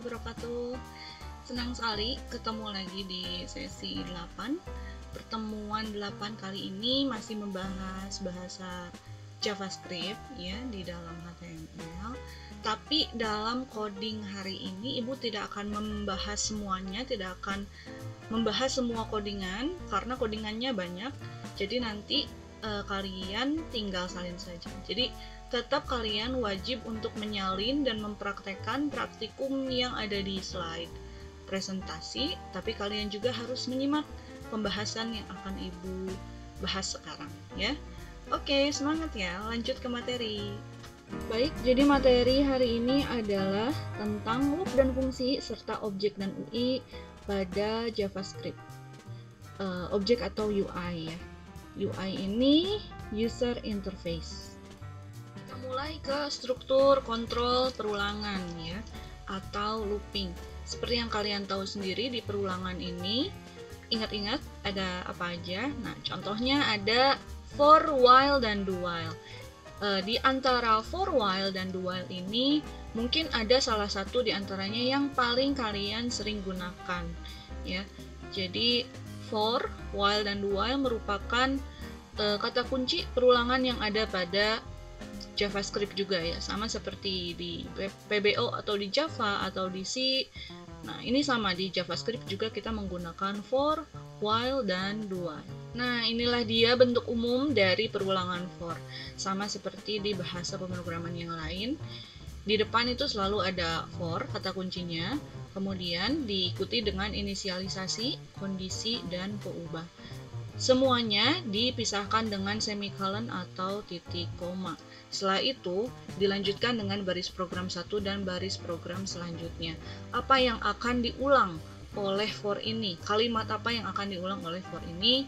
wabarakatuh. Senang sekali ketemu lagi di sesi 8. Pertemuan 8 kali ini masih membahas bahasa JavaScript ya di dalam HTML. Tapi dalam coding hari ini Ibu tidak akan membahas semuanya, tidak akan membahas semua codingan karena codingannya banyak. Jadi nanti kalian tinggal salin saja. Jadi tetap kalian wajib untuk menyalin dan mempraktekkan praktikum yang ada di slide presentasi, tapi kalian juga harus menyimak pembahasan yang akan Ibu bahas sekarang ya. Oke, semangat ya, lanjut ke materi. Baik, jadi materi hari ini adalah tentang loop dan fungsi serta objek dan UI pada JavaScript. Objek atau UI ya. UI ini user interface. Kita mulai ke struktur kontrol perulangan ya, atau looping. Seperti yang kalian tahu sendiri di perulangan ini, ingat-ingat ada apa aja. Nah, contohnya ada for, while, dan do while. Di antara for, while, dan do while ini mungkin ada salah satu di antaranya yang paling kalian sering gunakan ya. Jadi for, while, dan do while merupakan kata kunci perulangan yang ada pada JavaScript juga ya, sama seperti di PBO atau di Java atau di C. Nah, ini sama di JavaScript juga kita menggunakan for, while, dan do while. Nah, inilah dia bentuk umum dari perulangan for. Sama seperti di bahasa pemrograman yang lain. Di depan itu selalu ada for, kata kuncinya, kemudian diikuti dengan inisialisasi, kondisi, dan peubah. Semuanya dipisahkan dengan semikolon atau titik koma. Setelah itu, dilanjutkan dengan baris program 1 dan baris program selanjutnya. Apa yang akan diulang oleh for ini? Kalimat apa yang akan diulang oleh for ini?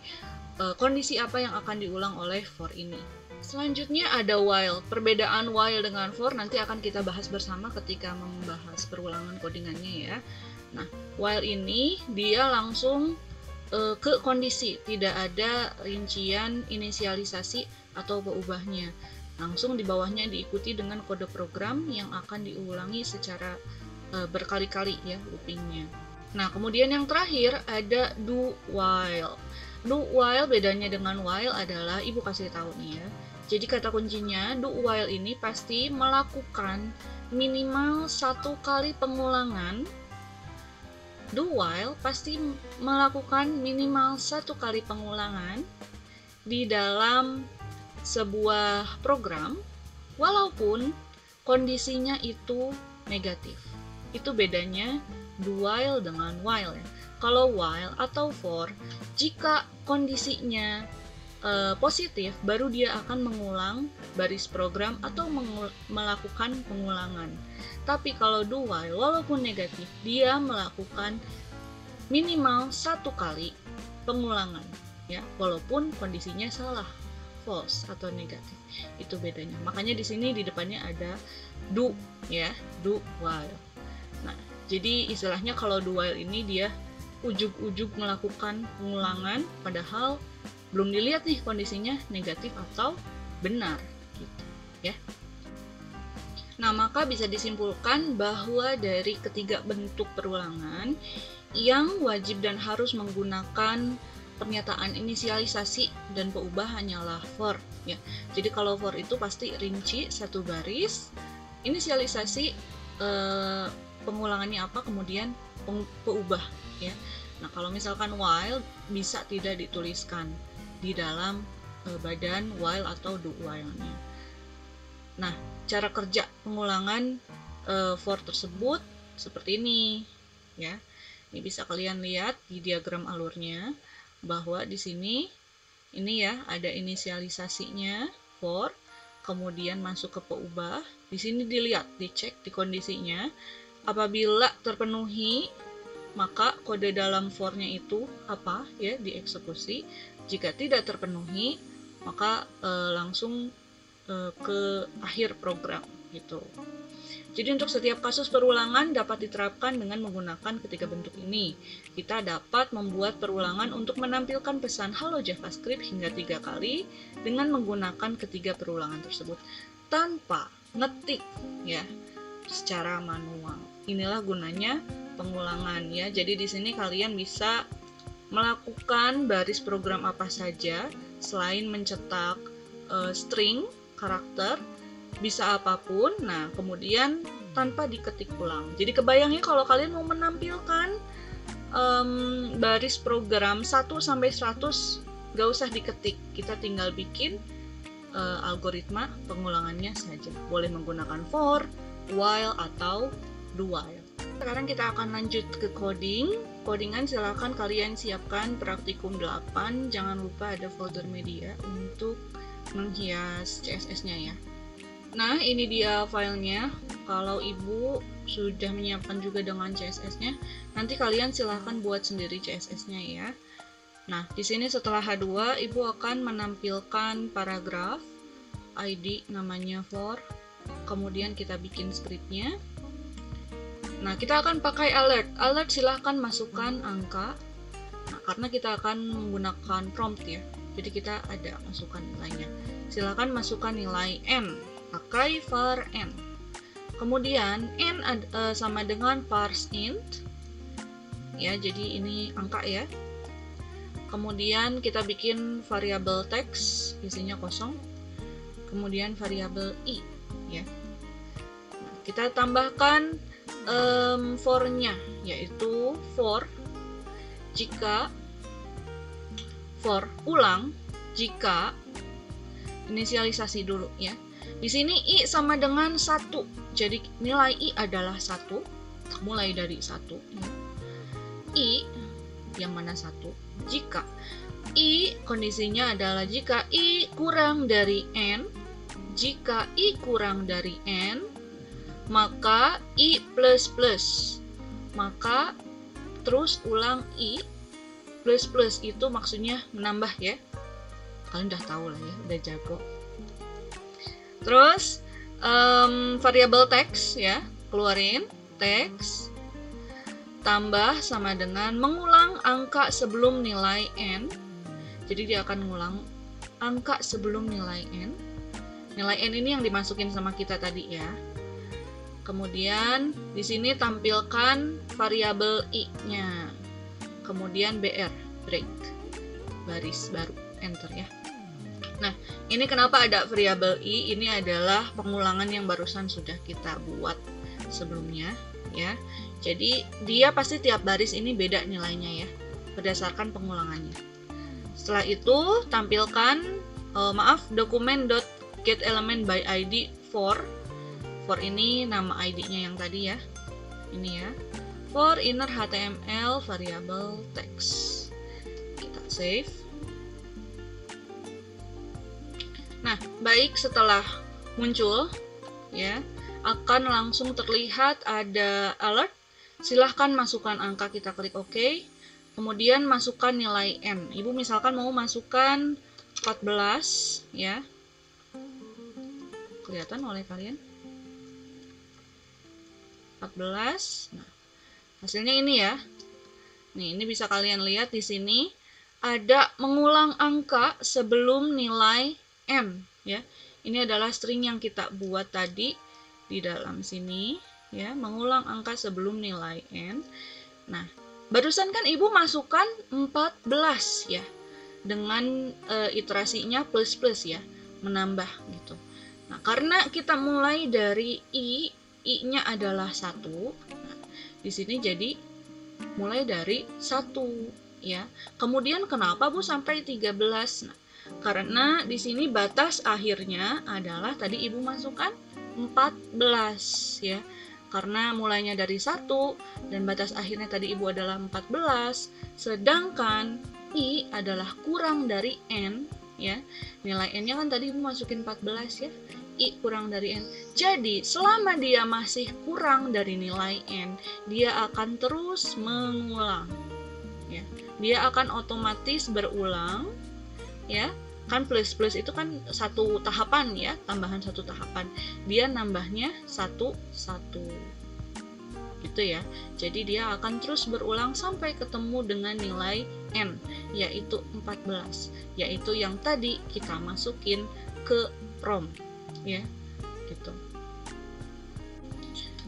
Kondisi apa yang akan diulang oleh for ini? Selanjutnya ada while. Perbedaan while dengan for nanti akan kita bahas bersama ketika membahas perulangan codingannya ya. Nah, while ini dia langsung ke kondisi, tidak ada rincian inisialisasi atau peubahnya. Langsung di bawahnya diikuti dengan kode program yang akan diulangi secara berkali-kali ya loopingnya. Nah, kemudian yang terakhir ada do while. Do while bedanya dengan while adalah Ibu kasih tahu nih ya. Jadi kata kuncinya do while ini pasti melakukan minimal 1 kali pengulangan. Do while pasti melakukan minimal 1 kali pengulangan di dalam sebuah program walaupun kondisinya itu negatif. Itu bedanya do while dengan while ya. Kalau while atau for, jika kondisinya positif, baru dia akan mengulang baris program atau melakukan pengulangan. Tapi kalau do while, walaupun negatif, dia melakukan minimal 1 kali pengulangan, ya, walaupun kondisinya salah, false atau negatif. Itu bedanya. Makanya di sini di depannya ada do, ya, do while. Nah, jadi istilahnya kalau do while ini dia ujug-ujug melakukan pengulangan, padahal belum dilihat nih kondisinya negatif atau benar, gitu, ya. Nah, maka bisa disimpulkan bahwa dari ketiga bentuk perulangan yang wajib dan harus menggunakan pernyataan inisialisasi dan peubah hanyalah for ya. Jadi kalau for itu pasti rinci 1 baris, inisialisasi pengulangannya apa, kemudian peubah ya. Nah, kalau misalkan while bisa tidak dituliskan di dalam badan while atau do while-nya. Nah, cara kerja pengulangan for tersebut seperti ini ya. Ini bisa kalian lihat di diagram alurnya bahwa di sini ini ya ada inisialisasinya for, kemudian masuk ke peubah. Di sini dilihat, dicek di kondisinya. Apabila terpenuhi, maka kode dalam for-nya itu apa ya, dieksekusi. Jika tidak terpenuhi, maka langsung ke akhir program gitu. Jadi untuk setiap kasus perulangan dapat diterapkan dengan menggunakan ketiga bentuk ini. Kita dapat membuat perulangan untuk menampilkan pesan halo JavaScript hingga 3 kali dengan menggunakan ketiga perulangan tersebut tanpa ngetik ya secara manual. inilah gunanya pengulangan ya. Jadi di sini kalian bisa melakukan baris program apa saja selain mencetak string karakter, bisa apapun. Nah, kemudian tanpa diketik ulang. Jadi kebayangnya kalau kalian mau menampilkan baris program 1 sampai 100, gak usah diketik, kita tinggal bikin algoritma pengulangannya saja. Boleh menggunakan for, while, atau do while. Sekarang kita akan lanjut ke coding. Codingan silahkan kalian siapkan praktikum 8. Jangan lupa ada folder media untuk menghias CSS-nya ya. Nah, ini dia filenya. Kalau ibu sudah menyiapkan juga dengan CSS-nya, nanti kalian silahkan buat sendiri CSS-nya ya. Nah, di sini setelah H2, ibu akan menampilkan paragraf, ID namanya for, kemudian kita bikin scriptnya. Nah, kita akan pakai alert. Alert silahkan masukkan angka. Nah, karena kita akan menggunakan prompt ya, jadi kita ada masukkan nilainya. Silahkan masukkan nilai n, pakai var n. Kemudian n sama dengan parseInt ya, jadi ini angka ya. Kemudian kita bikin variabel teks, isinya kosong. Kemudian variabel i ya. Nah, kita tambahkan for-nya, yaitu for jika, for ulang jika, inisialisasi dulu ya. Di sini i sama dengan 1. Jadi nilai i adalah 1, mulai dari 1 ya. I yang mana 1? Jika i, kondisinya adalah jika i kurang dari n. Jika i kurang dari n, maka i plus plus. Maka terus ulang i plus plus, itu maksudnya menambah ya. Kalian udah tahu lah ya, udah jago. Terus variabel teks ya, keluarin teks tambah sama dengan mengulang angka sebelum nilai n. Jadi dia akan mengulang angka sebelum nilai n. Nilai n ini yang dimasukin sama kita tadi ya. Kemudian di sini tampilkan variabel i-nya. Kemudian br, break, baris baru, enter ya. Nah, ini kenapa ada variabel i? Ini adalah pengulangan yang barusan sudah kita buat sebelumnya ya. Jadi dia pasti tiap baris ini beda nilainya ya, berdasarkan pengulangannya. Setelah itu tampilkan document.getElementById for. For ini nama ID-nya yang tadi ya. Ini ya. For inner HTML variable text. Kita save. Nah, baik, setelah muncul ya, akan langsung terlihat ada alert. Silahkan masukkan angka, kita klik OK. Kemudian masukkan nilai n. Ibu misalkan mau masukkan 14 ya. Kelihatan oleh kalian? 14. Nah, hasilnya ini ya. Nih, ini bisa kalian lihat di sini ada mengulang angka sebelum nilai n ya. Ini adalah string yang kita buat tadi di dalam sini ya, mengulang angka sebelum nilai n. Nah, barusan kan ibu masukkan 14 ya, dengan iterasinya plus plus ya, menambah gitu. Nah, karena kita mulai dari i-nya adalah 1, nah, di sini jadi mulai dari 1 ya. Kemudian kenapa Bu sampai 13? Nah, karena di sini batas akhirnya adalah tadi ibu masukkan 14 ya. Karena mulainya dari 1 dan batas akhirnya tadi ibu adalah 14, sedangkan i adalah kurang dari n ya. Nilai n-nya kan tadi ibu masukin 14 ya. I kurang dari n. Jadi selama dia masih kurang dari nilai n, dia akan terus mengulang ya. Dia akan otomatis berulang ya. Kan plus plus itu kan satu tahapan ya, tambahan satu tahapan. Dia nambahnya satu gitu ya. Jadi dia akan terus berulang sampai ketemu dengan nilai n, yaitu 14, yaitu yang tadi kita masukin ke prompt ya, gitu.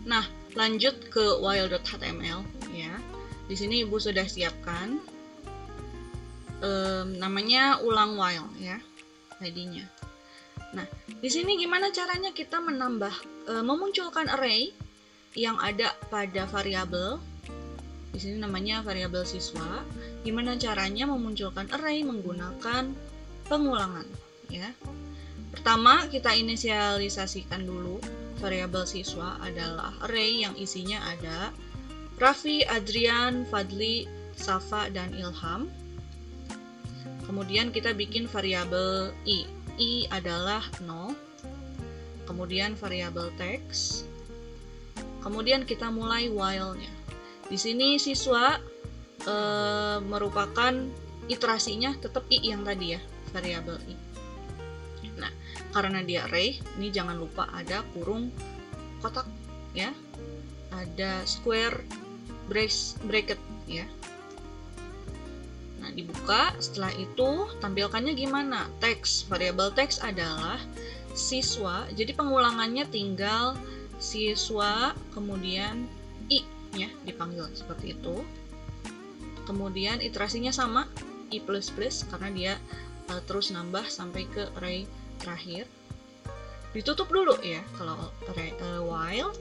Nah, Lanjut ke while.html ya. Di sini Ibu sudah siapkan namanya ulang while ya, ID-nya. Nah, di sini gimana caranya kita menambah memunculkan array yang ada pada variabel. Di sini namanya variabel siswa. Gimana caranya memunculkan array menggunakan pengulangan ya. Pertama, kita inisialisasikan dulu variabel siswa adalah array yang isinya ada Raffi, Adrian, Fadli, Safa, dan Ilham. Kemudian kita bikin variabel i. I adalah 0. Kemudian variabel text. Kemudian kita mulai while-nya. Di sini siswa merupakan iterasinya tetap i yang tadi ya, variabel i. Nah, karena dia array, ini jangan lupa ada kurung kotak ya. Ada square bracket ya. Nah, dibuka. Setelah itu tampilkannya gimana? Teks. Variabel teks adalah siswa. Jadi pengulangannya tinggal siswa kemudian i ya, dipanggil seperti itu. Kemudian iterasinya sama i++ karena dia terus nambah sampai ke array terakhir. Ditutup dulu ya kalau while.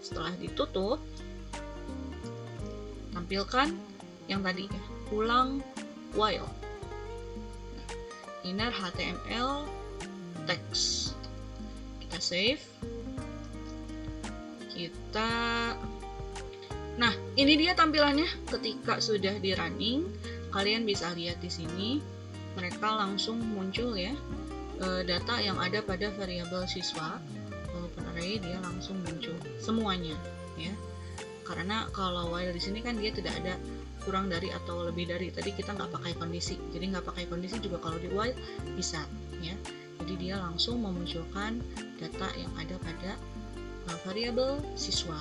Setelah ditutup, tampilkan yang tadi ya, ulang while. Inner HTML text. Kita save. Nah, ini dia tampilannya ketika sudah di running. Kalian bisa lihat di sini, mereka langsung muncul ya, data yang ada pada variabel siswa. Walaupun array dia langsung muncul semuanya ya. Karena kalau while di sini kan dia tidak ada kurang dari atau lebih dari. Tadi kita nggak pakai kondisi, jadi nggak pakai kondisi juga kalau di while bisa ya. Jadi dia langsung memunculkan data yang ada pada variabel siswa.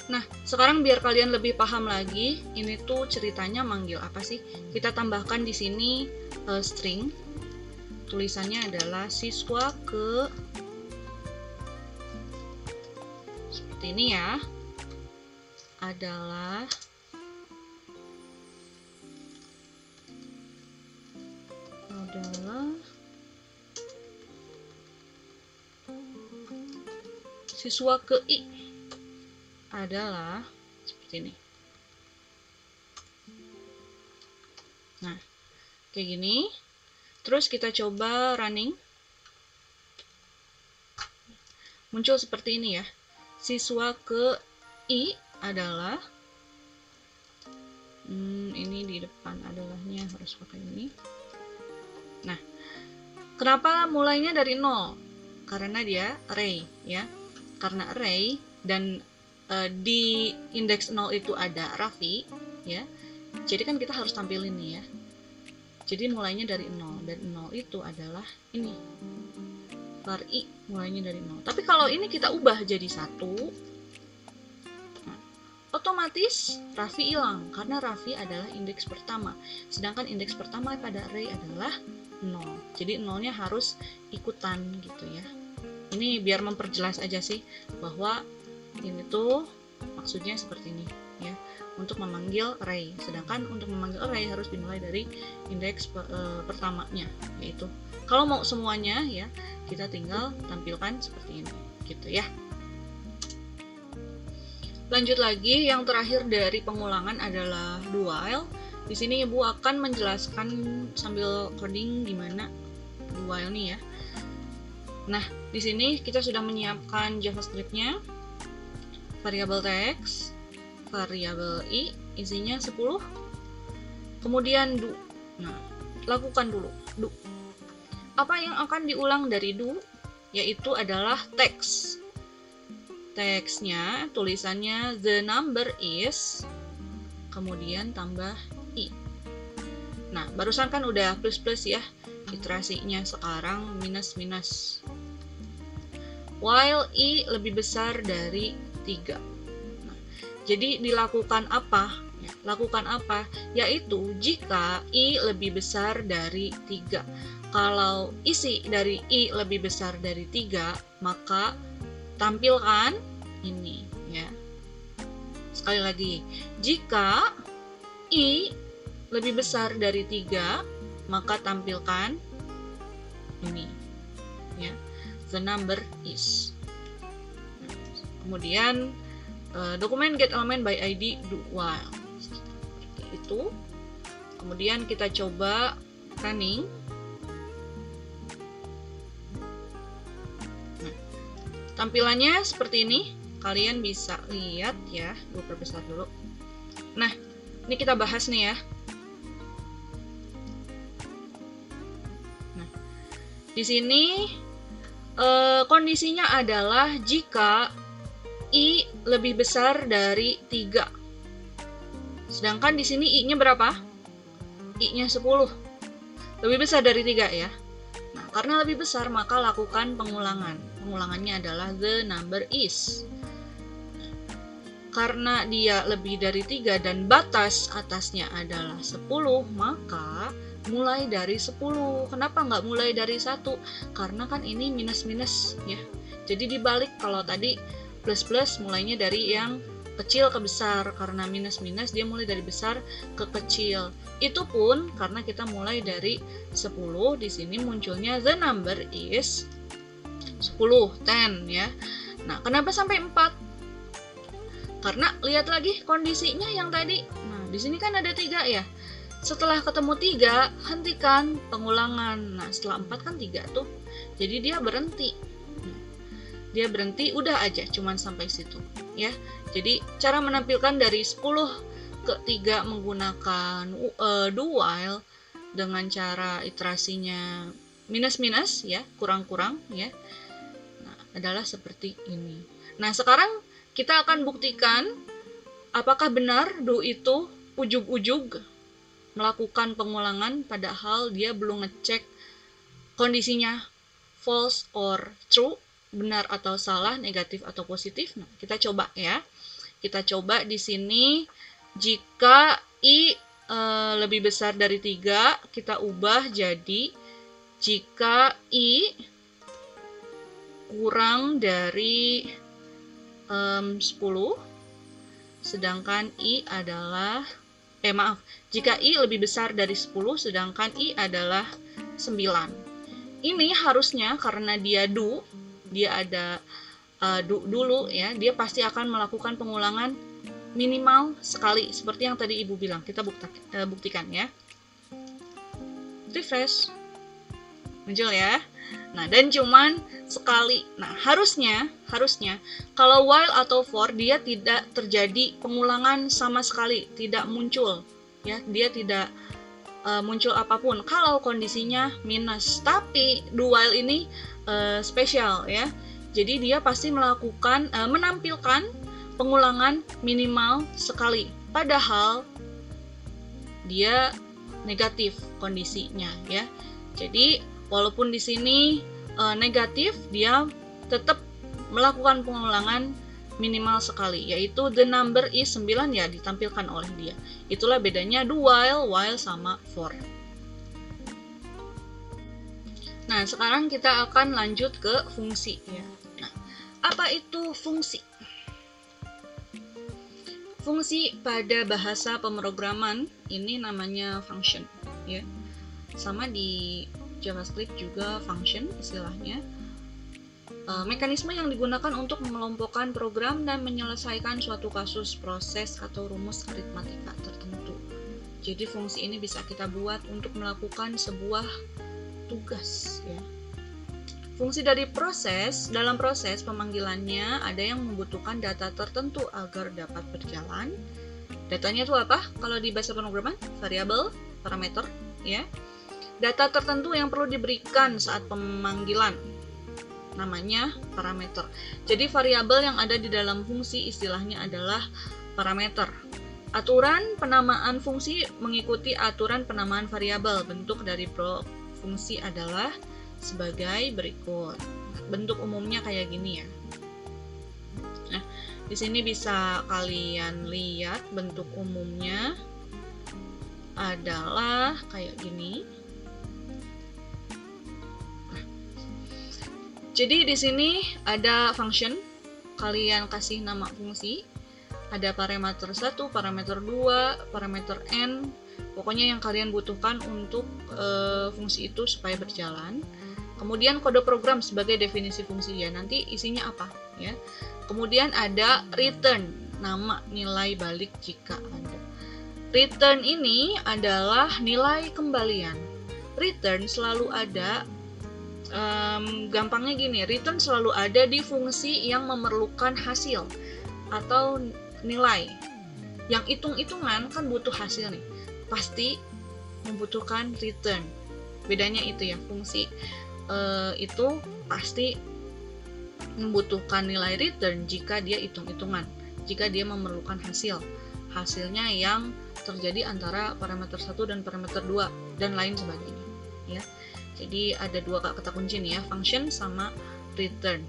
Nah, sekarang biar kalian lebih paham lagi, ini tuh ceritanya manggil apa sih? Kita tambahkan di sini string. Tulisannya adalah siswa ke, seperti ini ya, adalah siswa ke i adalah seperti ini. Nah, kayak gini. Terus kita coba running. Muncul seperti ini ya. Siswa ke i adalah ini di depan adalahnya harus pakai ini. Nah, kenapa mulainya dari 0? Karena dia array ya. Karena array dan di indeks 0 itu ada Raffi ya. Jadi kan kita harus tampilin nih ya. Jadi mulainya dari 0 dan 0 itu adalah ini. Var i mulainya dari 0. Tapi kalau ini kita ubah jadi 1, nah, otomatis Raffi hilang karena Raffi adalah indeks pertama. Sedangkan indeks pertama pada array adalah 0. Jadi 0-nya harus ikutan gitu ya. Ini biar memperjelas aja sih bahwa ini tuh maksudnya seperti ini ya, untuk memanggil array. Sedangkan untuk memanggil array harus dimulai dari indeks pertamanya, yaitu kalau mau semuanya ya kita tinggal tampilkan seperti ini gitu ya. Lanjut lagi, yang terakhir dari pengulangan adalah do while. Di sini Ibu akan menjelaskan sambil coding gimana do while nih ya. Nah, di sini kita sudah menyiapkan JavaScript-nya. Variabel text, variabel i, isinya 10. Kemudian do. Nah, lakukan dulu do. Apa yang akan diulang dari do? Yaitu adalah text. Teksnya, tulisannya the number is, kemudian tambah i. Nah, barusan kan udah plus ya, iterasinya sekarang minus. While i lebih besar dari 3. Nah, jadi dilakukan apa? Ya, lakukan apa? Yaitu jika i lebih besar dari 3. Kalau isi dari i lebih besar dari 3, maka tampilkan ini ya. Sekali lagi, jika I lebih besar dari 3, maka tampilkan ini ya, the number is. Kemudian dokumen get element by ID do while seperti itu. Kemudian kita coba running. Tampilannya seperti ini, kalian bisa lihat ya. Gue perbesar dulu. Nah, ini kita bahas nih ya. Nah, di sini kondisinya adalah jika I lebih besar dari 3. Sedangkan di sini I-nya berapa? I-nya 10. Lebih besar dari 3 ya. Nah, karena lebih besar maka lakukan pengulangan. Pengulangannya adalah the number is. Karena dia lebih dari 3 dan batas atasnya adalah 10, maka mulai dari 10. Kenapa nggak mulai dari 1? Karena kan ini minus-minus ya. Jadi dibalik, kalau tadi plus-plus mulainya dari yang kecil ke besar. Karena minus-minus dia mulai dari besar ke kecil. Itu pun karena kita mulai dari 10, di sini munculnya the number is 10 ya. Nah, kenapa sampai 4? Karena lihat lagi kondisinya yang tadi. Nah, di sini kan ada 3 ya. Setelah ketemu 3, hentikan pengulangan. Nah, setelah 4 kan 3 tuh. Jadi dia berhenti. Dia berhenti, udah aja, cuman sampai situ ya. Jadi cara menampilkan dari 10 ke 3 menggunakan do while dengan cara iterasinya minus-minus ya, kurang-kurang ya. Nah, adalah seperti ini. Nah, sekarang kita akan buktikan apakah benar do itu ujug-ujug melakukan pengulangan padahal dia belum ngecek kondisinya false or true, benar atau salah, negatif atau positif. Nah, kita coba ya. Kita coba di sini jika I lebih besar dari 3, kita ubah jadi jika I kurang dari 10, sedangkan I adalah jika I lebih besar dari 10 sedangkan I adalah 9. Ini harusnya karena dia do, dia ada dulu ya, dia pasti akan melakukan pengulangan minimal sekali seperti yang tadi Ibu bilang. Kita buktikan ya. Refresh. Muncul ya. Nah, dan cuman sekali. Nah, harusnya kalau while atau for dia tidak terjadi pengulangan sama sekali, tidak muncul ya, dia tidak muncul apapun kalau kondisinya minus. Tapi do while ini spesial ya. Jadi dia pasti melakukan menampilkan pengulangan minimal sekali. Padahal dia negatif kondisinya ya. Jadi walaupun di sini negatif, dia tetap melakukan pengulangan minimal sekali, yaitu the number is 9 ya ditampilkan oleh dia. Itulah bedanya do while sama for. Nah, sekarang kita akan lanjut ke fungsi ya. Nah, apa itu fungsi? Fungsi pada bahasa pemrograman ini namanya function ya. Sama di JavaScript juga function istilahnya. Mekanisme yang digunakan untuk mengelompokkan program dan menyelesaikan suatu kasus, proses, atau rumus aritmatika tertentu. Jadi fungsi ini bisa kita buat untuk melakukan sebuah tugas ya. Fungsi dari proses, dalam proses pemanggilannya ada yang membutuhkan data tertentu agar dapat berjalan. Datanya itu apa? Kalau di bahasa pemrograman, variabel, parameter ya. Data tertentu yang perlu diberikan saat pemanggilan namanya parameter. Jadi variabel yang ada di dalam fungsi istilahnya adalah parameter. Aturan penamaan fungsi mengikuti aturan penamaan variabel. Bentuk dari fungsi adalah sebagai berikut. Bentuk umumnya kayak gini ya. Nah, di sini bisa kalian lihat bentuk umumnya adalah kayak gini. Jadi di sini ada function kalian kasih nama fungsi, ada parameter 1, parameter 2, parameter n, pokoknya yang kalian butuhkan untuk fungsi itu supaya berjalan. Kemudian kode program sebagai definisi fungsi ya, nanti isinya apa ya. Kemudian ada return, nama nilai balik jika ada. Return ini adalah nilai kembalian. Return selalu ada, gampangnya gini, return selalu ada di fungsi yang memerlukan hasil atau nilai. Yang hitung-hitungan kan butuh hasil nih, pasti membutuhkan return. Bedanya itu ya, fungsi itu pasti membutuhkan nilai return jika dia hitung-hitungan, jika dia memerlukan hasilnya yang terjadi antara parameter 1 dan parameter 2 dan lain sebagainya ya. Jadi ada dua kata kunci nih ya, function sama return.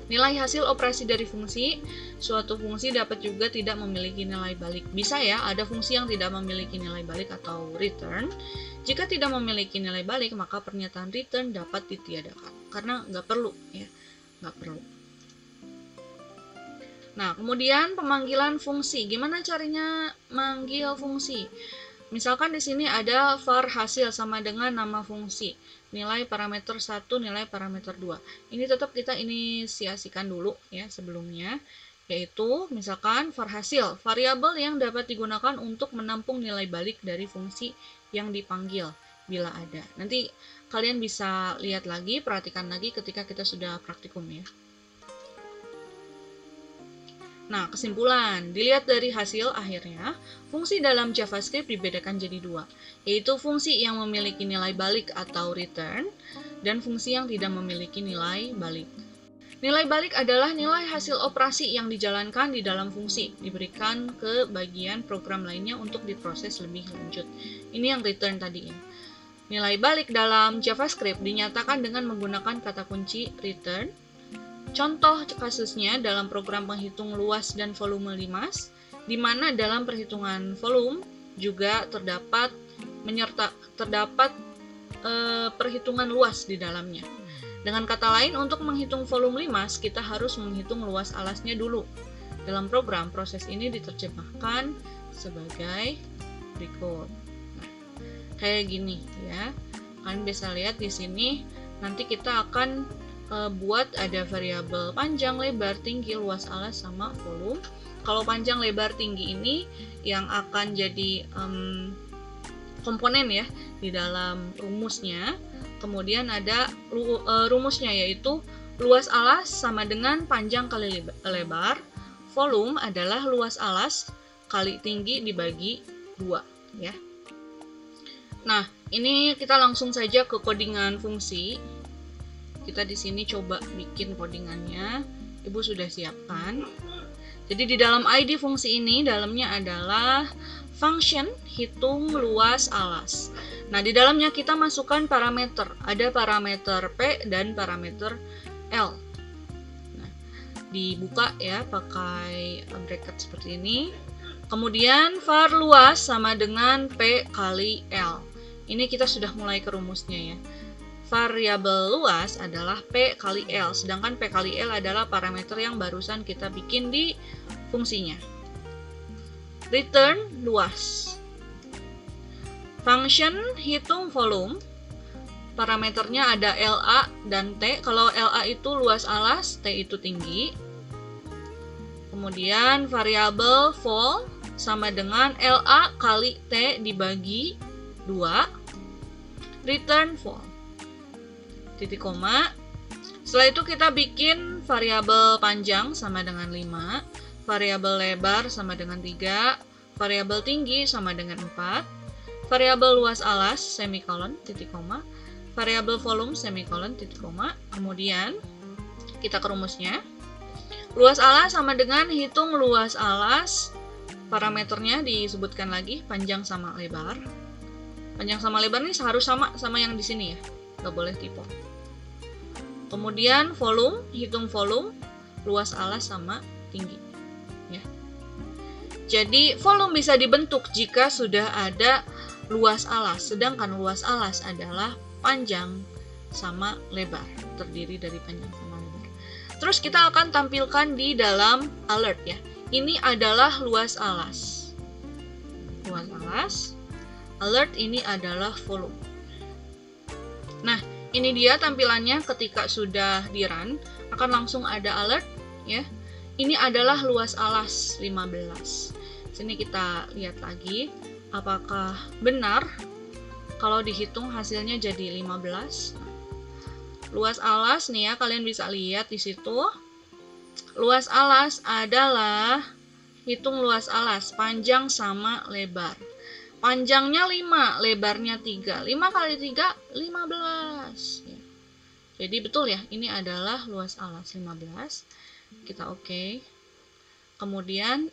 Nilai hasil operasi dari fungsi. Suatu fungsi dapat juga tidak memiliki nilai balik. Bisa ya, ada fungsi yang tidak memiliki nilai balik atau return. Jika tidak memiliki nilai balik, maka pernyataan return dapat ditiadakan. Karena nggak perlu ya, nggak perlu. Nah, kemudian pemanggilan fungsi. Gimana caranya manggil fungsi? Misalkan di sini ada var hasil sama dengan nama fungsi, nilai parameter 1, nilai parameter 2. Ini tetap kita inisiasikan dulu ya sebelumnya, yaitu misalkan var hasil, variabel yang dapat digunakan untuk menampung nilai balik dari fungsi yang dipanggil bila ada. Nanti kalian bisa lihat lagi, perhatikan lagi ketika kita sudah praktikum ya. Nah, kesimpulan, dilihat dari hasil akhirnya, fungsi dalam JavaScript dibedakan jadi dua, yaitu fungsi yang memiliki nilai balik atau return, dan fungsi yang tidak memiliki nilai balik. Nilai balik adalah nilai hasil operasi yang dijalankan di dalam fungsi, diberikan ke bagian program lainnya untuk diproses lebih lanjut. Ini yang return tadi ya. Nilai balik dalam JavaScript dinyatakan dengan menggunakan kata kunci return. Contoh kasusnya dalam program penghitung luas dan volume limas, di mana dalam perhitungan volume juga terdapat perhitungan luas di dalamnya. Dengan kata lain, untuk menghitung volume limas, kita harus menghitung luas alasnya dulu. Dalam program, proses ini diterjemahkan sebagai berikut. Nah, kayak gini ya. Kalian bisa lihat di sini, nanti kita akan buat ada variabel panjang, lebar, tinggi, luas alas, sama volume. Kalau panjang, lebar, tinggi ini yang akan jadi komponen ya di dalam rumusnya. Kemudian ada rumusnya, yaitu luas alas sama dengan panjang kali lebar. Volume adalah luas alas kali tinggi dibagi 2 ya. Nah, ini kita langsung saja ke codingan fungsi. Kita di sini coba bikin codingannya. Ibu sudah siapkan. Jadi di dalam ID fungsi ini, dalamnya adalah function hitung luas alas. Nah, di dalamnya kita masukkan parameter. Ada parameter P dan parameter L. Nah, dibuka ya pakai bracket seperti ini. Kemudian var luas sama dengan P kali L. Ini kita sudah mulai ke rumusnya ya. Variabel luas adalah P kali L, sedangkan P kali L adalah parameter yang barusan kita bikin di fungsinya. Return luas. Function hitung volume, parameternya ada LA dan T. Kalau LA itu luas alas, T itu tinggi. Kemudian variabel vol sama dengan LA kali T dibagi 2. Return vol. Titik koma. Setelah itu kita bikin variabel panjang sama dengan 5, variabel lebar sama dengan 3, variabel tinggi sama dengan 4, variabel luas alas semikolon titik koma, variabel volume semikolon titik koma. Kemudian kita ke rumusnya. Luas alas sama dengan hitung luas alas, parameternya disebutkan lagi panjang sama lebar. Panjang sama lebar ini harus sama yang di sini ya, nggak boleh typo. Kemudian volume, hitung volume, luas alas sama tinggi. Ya. Jadi volume bisa dibentuk jika sudah ada luas alas, sedangkan luas alas adalah panjang sama lebar, terdiri dari panjang sama lebar. Terus kita akan tampilkan di dalam alert ya. Ini adalah luas alas. Luas alas. Alert ini adalah volume. Nah, ini dia tampilannya ketika sudah di-run, akan langsung ada alert ya. Ini adalah luas alas 15. Sini kita lihat lagi apakah benar kalau dihitung hasilnya jadi 15. Luas alas nih ya, kalian bisa lihat di situ. Luas alas adalah hitung luas alas, panjang sama lebar. Panjangnya 5, lebarnya 3. 5 kali 3, 15. Ya. Jadi betul ya, ini adalah luas alas 15. Kita oke. Kemudian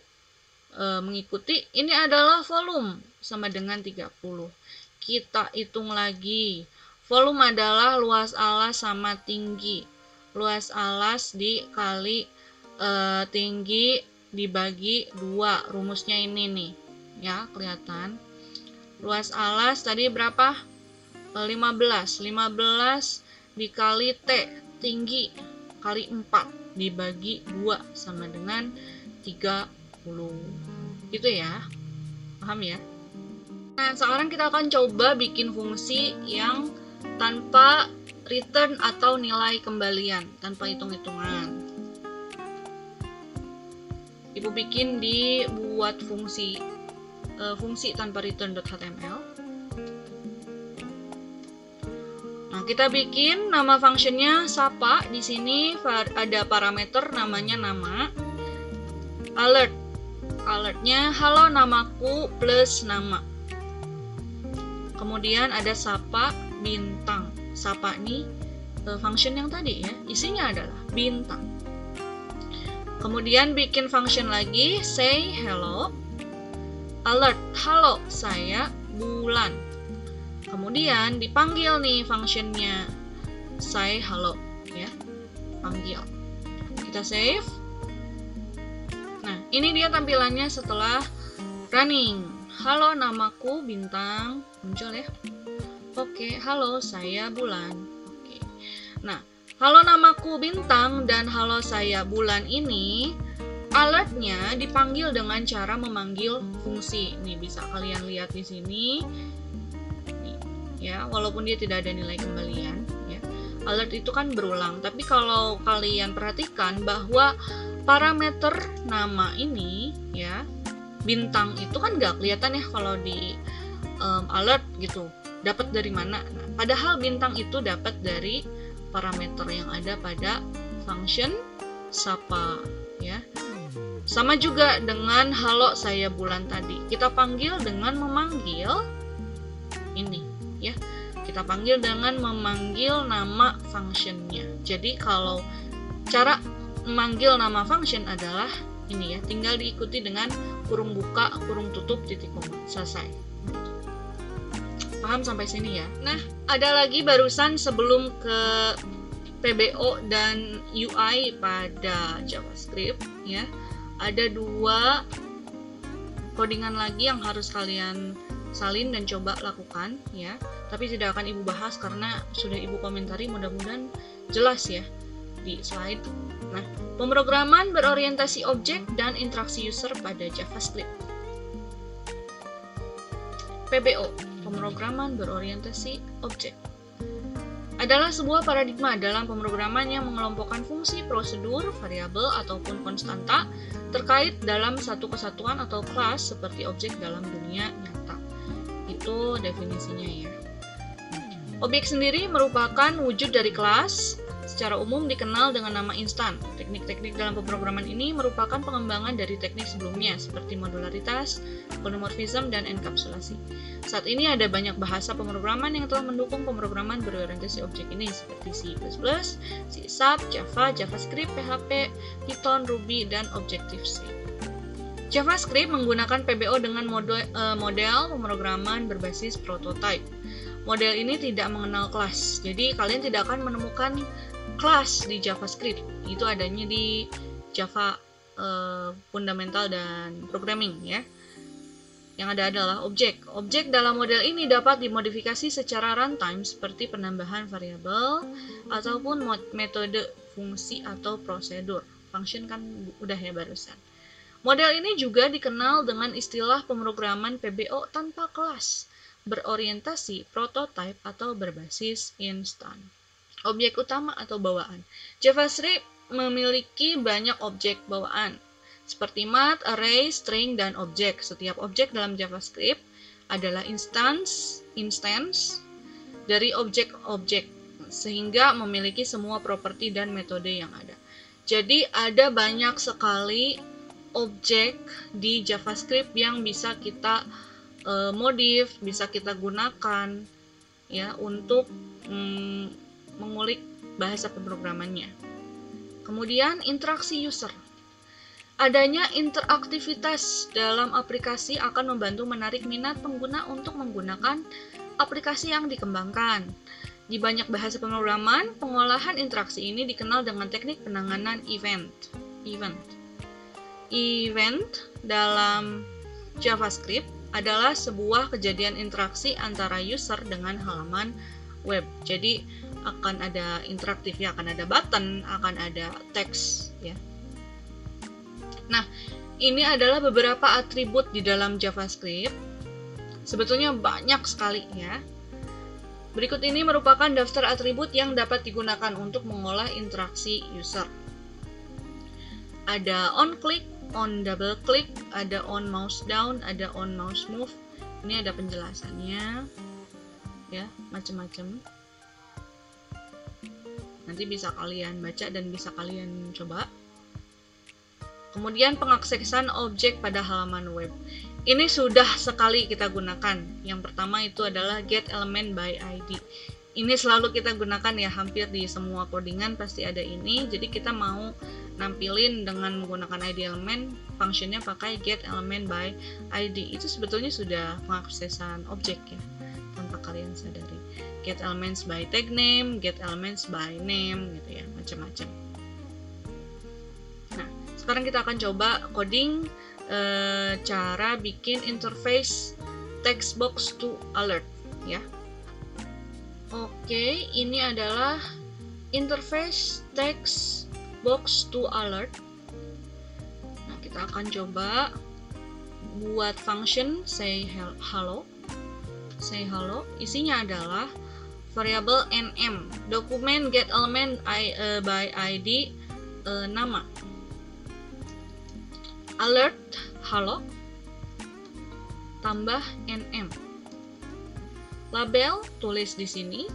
mengikuti, ini adalah volume sama dengan 30. Kita hitung lagi. Volume adalah luas alas sama tinggi. Luas alas dikali tinggi dibagi 2. Rumusnya ini nih. Ya, kelihatan. Luas alas tadi berapa? 15. 15 dikali T, tinggi, kali 4, dibagi 2 sama dengan 30. Gitu ya. Paham ya? Nah, sekarang kita akan coba bikin fungsi yang tanpa return atau nilai kembalian, tanpa hitung-hitungan. Ibu bikin di buat fungsi tanpa return.html. Nah, kita bikin nama functionnya sapa. Di sini ada parameter namanya nama. Alert. Alertnya halo namaku plus nama. Kemudian ada sapa bintang. Sapa ini function yang tadi ya, isinya adalah bintang. Kemudian bikin function lagi, say hello. Alert, halo, saya bulan. Kemudian dipanggil nih functionnya, say hello, ya, panggil. Kita save. Nah, ini dia tampilannya setelah running. Halo, namaku bintang, muncul ya. Oke, halo, saya bulan. Oke. Nah, halo, namaku bintang dan halo, saya bulan ini alertnya dipanggil dengan cara memanggil fungsi. Nih bisa kalian lihat di sini. Nih, ya, walaupun dia tidak ada nilai kembalian, ya. Alert itu kan berulang, tapi kalau kalian perhatikan bahwa parameter nama ini, ya, bintang itu kan nggak kelihatan ya kalau di alert gitu. Dapat dari mana? Nah, padahal bintang itu dapat dari parameter yang ada pada function sapa, ya. Sama juga dengan halo saya bulan tadi. Kita panggil dengan memanggil ini, ya. Kita panggil dengan memanggil nama functionnya. Jadi kalau cara memanggil nama function adalah ini ya, tinggal diikuti dengan kurung buka, kurung tutup, titik koma. Selesai. Paham sampai sini ya? Nah, ada lagi barusan sebelum ke PBO dan UI pada JavaScript ya. Ada 2 codingan lagi yang harus kalian salin dan coba lakukan ya. Tapi tidak akan Ibu bahas karena sudah Ibu komentari, mudah-mudahan jelas ya di slide. Nah, pemrograman berorientasi objek dan interaksi user pada JavaScript. PBO, pemrograman berorientasi objek, adalah sebuah paradigma dalam pemrograman yang mengelompokkan fungsi, prosedur, variabel, ataupun konstanta terkait dalam satu kesatuan atau kelas seperti objek dalam dunia nyata. Itu definisinya ya. Objek sendiri merupakan wujud dari kelas, secara umum dikenal dengan nama instan. Teknik-teknik dalam pemrograman ini merupakan pengembangan dari teknik sebelumnya seperti modularitas, polymorphism, dan enkapsulasi. Saat ini ada banyak bahasa pemrograman yang telah mendukung pemrograman berorientasi objek ini seperti C++, C#, Java, JavaScript, PHP, Python, Ruby, dan Objective-C. JavaScript menggunakan PBO dengan model pemrograman berbasis prototype. Model ini tidak mengenal kelas, jadi kalian tidak akan menemukan kelas di JavaScript. Itu adanya di Java fundamental dan programming ya. Yang ada adalah objek. Objek dalam model ini dapat dimodifikasi secara runtime seperti penambahan variabel ataupun metode fungsi atau prosedur. Function kan udah ya barusan. Model ini juga dikenal dengan istilah pemrograman PBO tanpa kelas, berorientasi prototype atau berbasis instan. Objek utama atau bawaan. JavaScript memiliki banyak objek bawaan, seperti math, array, string, dan objek. Setiap objek dalam JavaScript adalah instance dari objek-objek, sehingga memiliki semua properti dan metode yang ada. Jadi ada banyak sekali objek di JavaScript yang bisa kita modif, bisa kita gunakan ya untuk mengulik bahasa pemrogramannya. Kemudian interaksi user. Adanya interaktivitas dalam aplikasi akan membantu menarik minat pengguna untuk menggunakan aplikasi yang dikembangkan. Di banyak bahasa pemrograman, pengolahan interaksi ini dikenal dengan teknik penanganan event. Event dalam JavaScript adalah sebuah kejadian interaksi antara user dengan halaman web. Jadi akan ada interaktif ya, akan ada button, akan ada teks ya. Nah, ini adalah beberapa atribut di dalam JavaScript. Sebetulnya banyak sekali ya. Berikut ini merupakan daftar atribut yang dapat digunakan untuk mengolah interaksi user. Ada on click, on double click, ada on mouse down, ada on mouse move. Ini ada penjelasannya ya, macam-macam. Nanti bisa kalian baca dan bisa kalian coba. Kemudian pengaksesan objek pada halaman web. Ini sudah sekali kita gunakan. Yang pertama itu adalah get element by ID. Ini selalu kita gunakan ya, hampir di semua codingan pasti ada ini. Jadi kita mau nampilin dengan menggunakan ID element, functionnya pakai get element by ID. Itu sebetulnya sudah pengaksesan objek ya, tanpa kalian sadari. Get elements by tag name, get elements by name gitu ya, macam-macam. Nah, sekarang kita akan coba coding cara bikin interface text box to alert ya. Oke, ini adalah interface text box to alert. Nah, kita akan coba buat function say hello. Say hello, isinya adalah variable nm, dokumen get element by ID, nama, alert hello, tambah nm, label tulis di sini,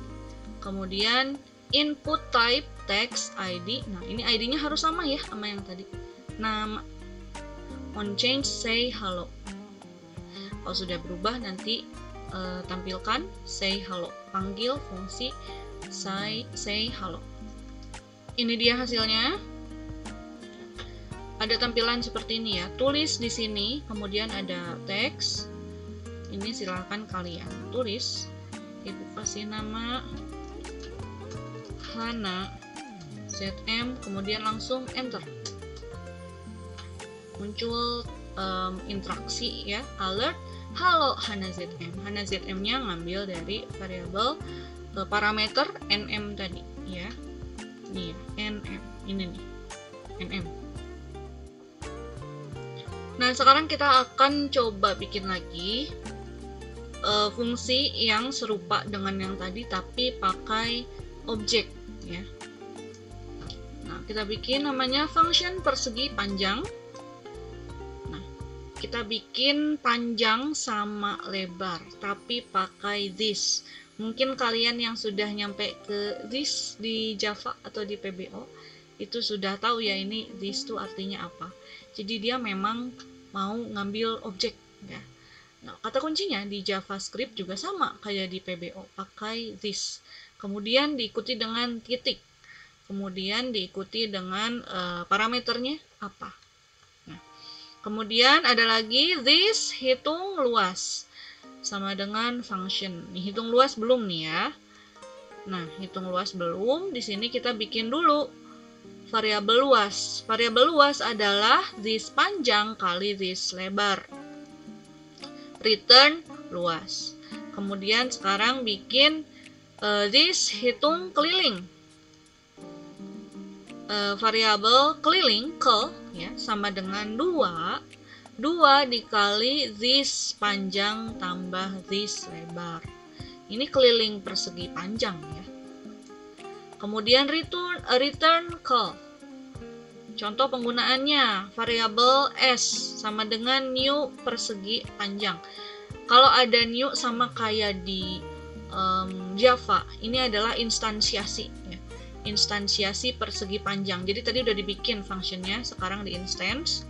kemudian input type text ID. Nah, ini ID-nya harus sama ya sama yang tadi, nama, on change say hello. Kalau sudah berubah nanti tampilkan say hello, panggil fungsi say hello. Ini dia hasilnya. Ada tampilan seperti ini ya. Tulis di sini, kemudian ada teks. Ini silakan kalian tulis. Ibu kasih nama Hana ZM, kemudian langsung enter. Muncul interaksi ya, alert halo Hana ZM. Hana ZM-nya ngambil dari variabel parameter nm tadi ya. Ini ya, nm. Ini nih. nm. Nah, sekarang kita akan coba bikin lagi fungsi yang serupa dengan yang tadi tapi pakai objek ya. Nah, kita bikin namanya function persegi panjang. Nah, kita bikin panjang sama lebar tapi pakai this. Mungkin kalian yang sudah nyampe ke this di Java atau di PBO itu sudah tahu ya, ini this itu artinya apa. Jadi dia memang mau ngambil objek ya. Nah, kata kuncinya di JavaScript juga sama kayak di PBO, pakai this. Kemudian diikuti dengan titik. Kemudian diikuti dengan parameternya apa. Nah, kemudian ada lagi this hitung luas. Sama dengan function. Nih, hitung luas belum nih ya. Nah, hitung luas belum. Di sini kita bikin dulu variabel luas. Variabel luas adalah this panjang kali this lebar. Return luas. Kemudian sekarang bikin this hitung keliling. variabel keliling ke ya sama dengan 2 dikali this panjang tambah this lebar. Ini keliling persegi panjang ya. Kemudian return call. Contoh penggunaannya, variabel s sama dengan new persegi panjang. Kalau ada new sama kayak di Java, ini adalah instansiasi ya. Instansiasi persegi panjang. Jadi tadi udah dibikin functionnya, sekarang di instance.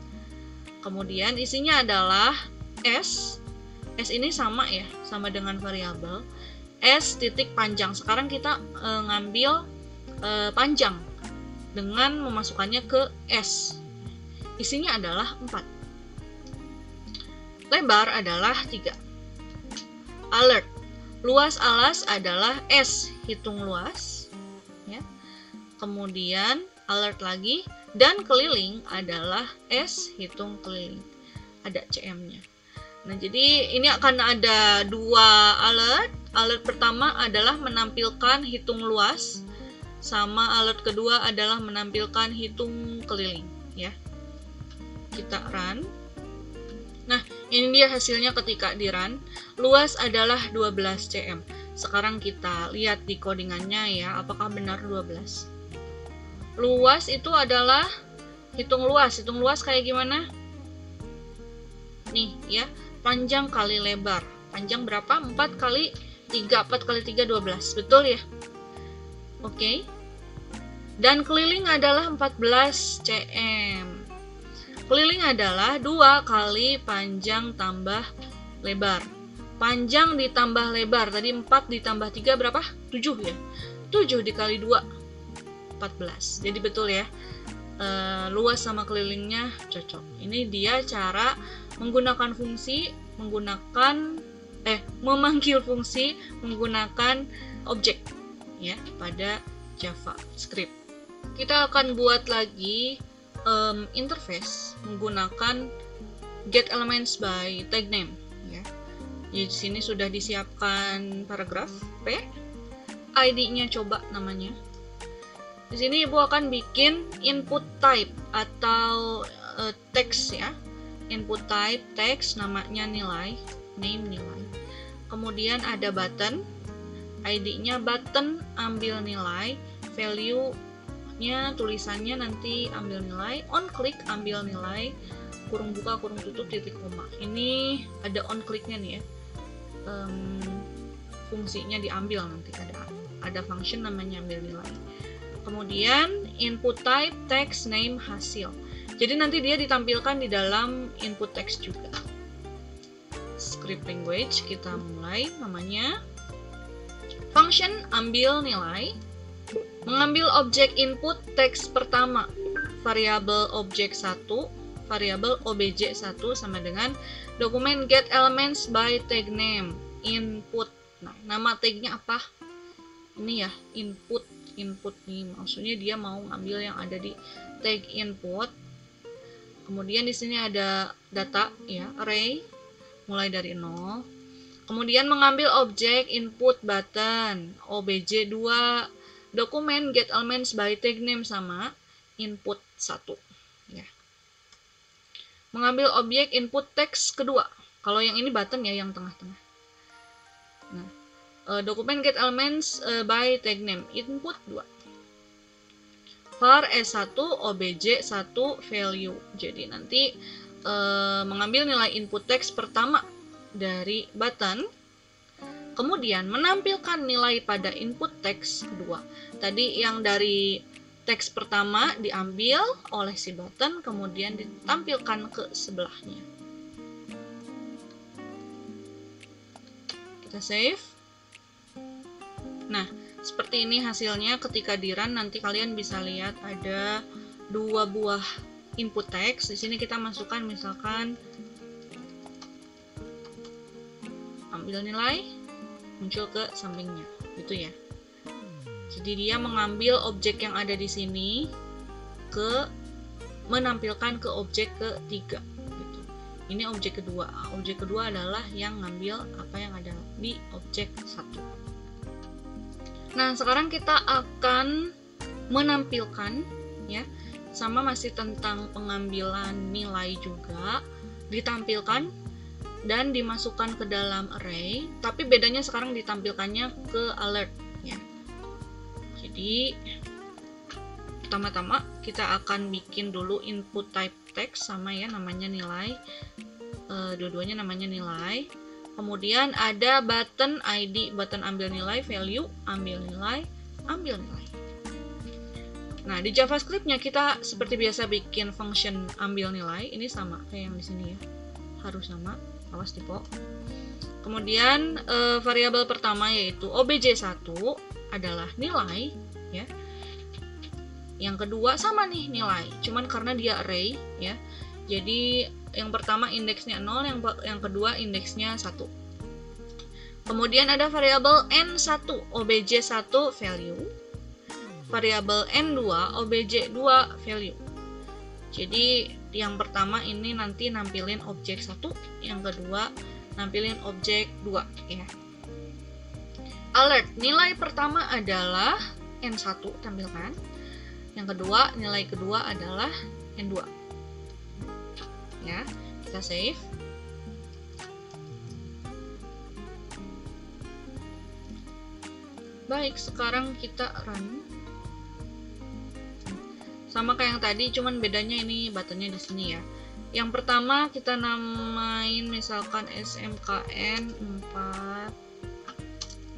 Kemudian isinya adalah s. S ini sama ya, sama dengan variabel s titik panjang. Sekarang kita ngambil panjang dengan memasukkannya ke s. Isinya adalah 4. Lebar adalah 3. Alert. Luas alas adalah s, hitung luas. Ya. Kemudian alert lagi. Dan keliling adalah s, hitung keliling. Ada cm-nya. Nah, jadi ini akan ada 2 alert. Alert pertama adalah menampilkan hitung luas, sama alert kedua adalah menampilkan hitung keliling ya. Kita run. Nah, ini dia hasilnya ketika di run. Luas adalah 12 cm. Sekarang kita lihat di codingannya ya, apakah benar 12. Luas itu adalah hitung luas. Hitung luas kayak gimana? Nih ya, panjang kali lebar. Panjang berapa? 4 kali 3. 4 kali 3, 12. Betul ya? Oke. Dan keliling adalah 14 cm. Keliling adalah 2 kali panjang tambah lebar. Panjang ditambah lebar. Tadi 4 ditambah 3 berapa? 7 ya? 7 dikali 2. 14. Jadi betul ya. Luas sama kelilingnya cocok. Ini dia cara menggunakan fungsi, memanggil fungsi menggunakan objek ya pada JavaScript. Kita akan buat lagi interface menggunakan getElementsByTagName ya. Jadi di sini sudah disiapkan paragraf P, ID-nya coba namanya. Di sini Ibu akan bikin input type atau teks ya. Input type teks, namanya nilai, name nilai. Kemudian ada button, ID-nya button, ambil nilai, value-nya tulisannya nanti ambil nilai, on click ambil nilai, kurung buka kurung tutup titik koma. Ini ada on click-nya nih ya. Fungsinya diambil nanti, ada function namanya ambil nilai. Kemudian input type text name hasil. Jadi nanti dia ditampilkan di dalam input text juga. Script language kita mulai, namanya function ambil nilai, mengambil objek input teks pertama, variabel objek 1, variabel obj1 sama dengan dokumen getElementsByTagName input. Nah, nama tagnya apa? Ini ya, input nih, maksudnya dia mau ngambil yang ada di tag input. Kemudian di sini ada data ya, array mulai dari 0. Kemudian mengambil objek input button obj2, dokumen getElementsByTagName sama input 1 ya. Mengambil objek input teks kedua. Kalau yang ini button ya, yang tengah-tengah. Nah, dokumen getElementsByTagName input 2. var s1 obj1 value. Jadi nanti mengambil nilai input teks pertama dari button, kemudian menampilkan nilai pada input teks kedua. Tadi yang dari teks pertama diambil oleh si button, kemudian ditampilkan ke sebelahnya. Kita save. Nah, seperti ini hasilnya ketika di run. Nanti kalian bisa lihat ada 2 buah input teks. Di sini kita masukkan misalkan ambil nilai, muncul ke sampingnya, gitu ya. Jadi dia mengambil objek yang ada di sini menampilkan ke objek ketiga. Gitu. Ini objek kedua. Objek kedua adalah yang ngambil apa yang ada di objek 1. Nah, sekarang kita akan menampilkan ya. Sama masih tentang pengambilan nilai juga, ditampilkan dan dimasukkan ke dalam array, tapi bedanya sekarang ditampilkannya ke alert ya. Jadi pertama-tama kita akan bikin dulu input type text, sama ya, namanya nilai, dua-duanya namanya nilai. Kemudian ada button ID, button ambil nilai, value, ambil nilai, ambil nilai. Nah, di JavaScript-nya kita seperti biasa bikin function ambil nilai, ini sama kayak yang di sini ya, harus sama, awas typo. Kemudian variabel pertama yaitu obj1 adalah nilai ya. Yang kedua sama nih, nilai, cuman karena dia array ya. Jadi yang pertama indeksnya 0, yang kedua indeksnya 1. Kemudian ada variabel n1 obj1 value, variabel n2 obj2 value. Jadi yang pertama ini nanti nampilin objek 1, yang kedua nampilin objek 2 ya. Alert, nilai pertama adalah n1 tampilkan. Yang kedua, nilai kedua adalah n2. Ya, kita save. Baik, sekarang kita run. Sama kayak yang tadi, cuman bedanya ini buttonnya di sini ya. Yang pertama kita namain misalkan SMKN 4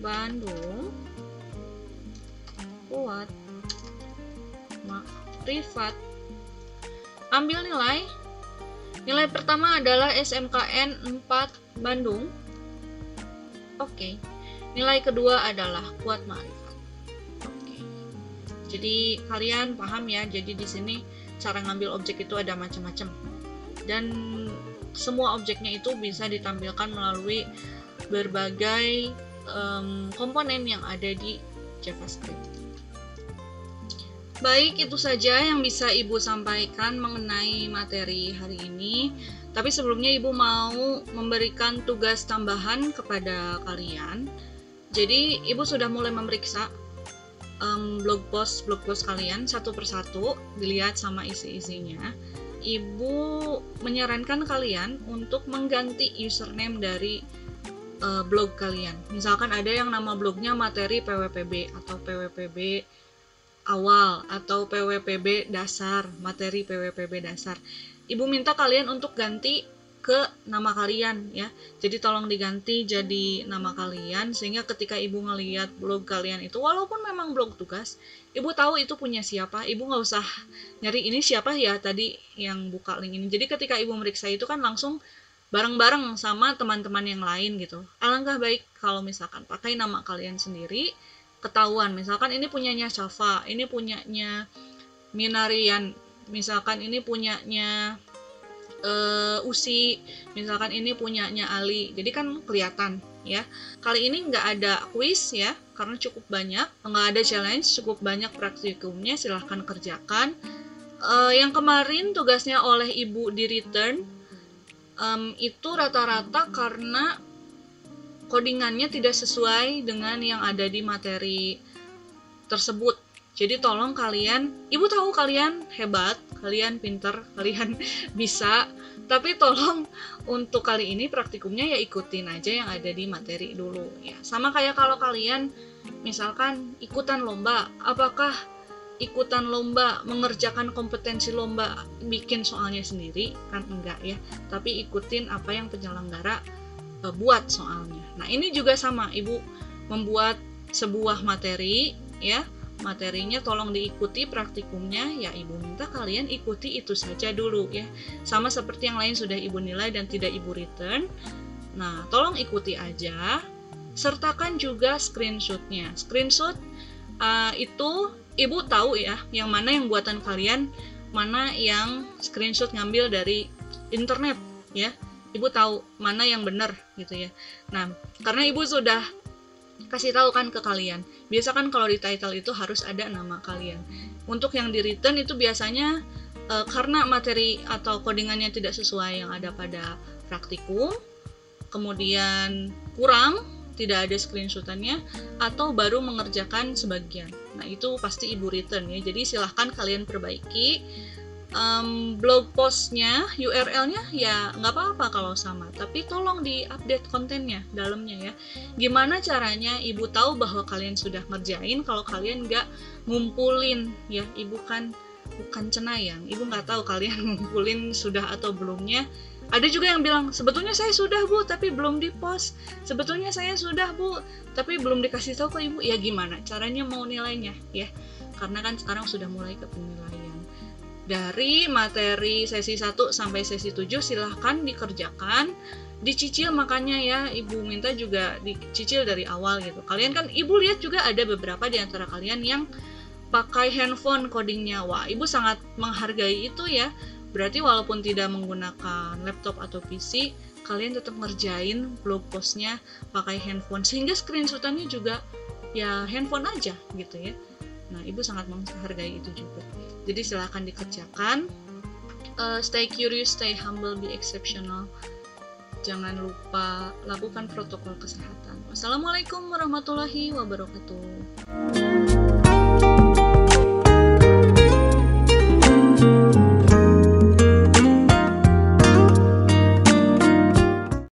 Bandung buat privat. Ambil nilai. Nilai pertama adalah SMKN 4 Bandung. Oke. Nilai kedua adalah kuat ma'rifat. Jadi kalian paham ya, jadi di sini cara ngambil objek itu ada macam-macam. Dan semua objeknya itu bisa ditampilkan melalui berbagai komponen yang ada di JavaScript. Baik, itu saja yang bisa Ibu sampaikan mengenai materi hari ini. Tapi sebelumnya Ibu mau memberikan tugas tambahan kepada kalian. Jadi Ibu sudah mulai memeriksa blog post kalian satu persatu, dilihat sama isi-isinya. Ibu menyarankan kalian untuk mengganti username dari blog kalian. Misalkan ada yang nama blognya materi PWPB atau PWPB awal atau PWPB dasar, materi PWPB dasar. Ibu minta kalian untuk ganti ke nama kalian ya. Jadi tolong diganti jadi nama kalian, sehingga ketika Ibu ngelihat blog kalian itu, walaupun memang blog tugas, Ibu tahu itu punya siapa. Ibu nggak usah nyari ini siapa ya tadi yang buka link ini. Jadi ketika Ibu meriksa itu kan langsung bareng-bareng sama teman-teman yang lain gitu. Alangkah baik kalau misalkan pakai nama kalian sendiri, ketahuan. Misalkan ini punyanya Java, ini punyanya Minarian, misalkan ini punyanya Usi, misalkan ini punyanya Ali, jadi kan kelihatan ya. Kali ini nggak ada quiz ya, karena cukup banyak, nggak ada challenge, cukup banyak praktikumnya, silahkan kerjakan. Yang kemarin tugasnya oleh Ibu di return itu rata-rata karena codingannya tidak sesuai dengan yang ada di materi tersebut. Jadi tolong kalian, Ibu tahu kalian hebat, kalian pinter, kalian bisa, tapi tolong untuk kali ini praktikumnya ya ikutin aja yang ada di materi dulu ya. Sama kayak kalau kalian misalkan ikutan lomba, apakah ikutan lomba mengerjakan kompetensi lomba bikin soalnya sendiri? Kan enggak ya, tapi ikutin apa yang penyelenggara buat soalnya. Nah ini juga sama, Ibu membuat sebuah materi ya. Materinya tolong diikuti praktikumnya ya, Ibu minta kalian ikuti itu saja dulu ya, sama seperti yang lain sudah Ibu nilai dan tidak Ibu return. Nah tolong ikuti aja, sertakan juga screenshotnya. Screenshot itu Ibu tahu ya yang mana yang buatan kalian, mana yang screenshot ngambil dari internet ya. Ibu tahu mana yang benar gitu ya. Nah karena Ibu sudah kasih tahu kan ke kalian. Biasa kan kalau di title itu harus ada nama kalian. Untuk yang di return itu biasanya karena materi atau codingannya tidak sesuai yang ada pada praktikum, kemudian kurang tidak ada screenshotannya, atau baru mengerjakan sebagian. Nah, itu pasti Ibu return ya. Jadi silahkan kalian perbaiki. Blog postnya, URL-nya ya nggak apa-apa kalau sama, tapi tolong di-update kontennya, dalamnya ya. Gimana caranya Ibu tahu bahwa kalian sudah ngerjain kalau kalian nggak ngumpulin ya? Ibu kan bukan cenayang, Ibu nggak tahu kalian ngumpulin sudah atau belumnya. Ada juga yang bilang, sebetulnya saya sudah Bu, tapi belum di-post. Sebetulnya saya sudah Bu, tapi belum dikasih tahu ke Ibu. Ya gimana caranya mau nilainya ya? Karena kan sekarang sudah mulai ke penilaian. Dari materi sesi 1 sampai sesi 7 silahkan dikerjakan, dicicil, makanya ya Ibu minta juga dicicil dari awal gitu. Kalian kan, Ibu lihat juga ada beberapa di antara kalian yang pakai handphone codingnya. Wah, Ibu sangat menghargai itu ya. Berarti walaupun tidak menggunakan laptop atau PC, kalian tetap ngerjain blog postnya pakai handphone, sehingga screenshotannya juga ya handphone aja gitu ya. Nah, Ibu sangat menghargai itu juga. Jadi silahkan dikerjakan. Stay curious, stay humble, be exceptional. Jangan lupa lakukan protokol kesehatan. Wassalamualaikum warahmatullahi wabarakatuh.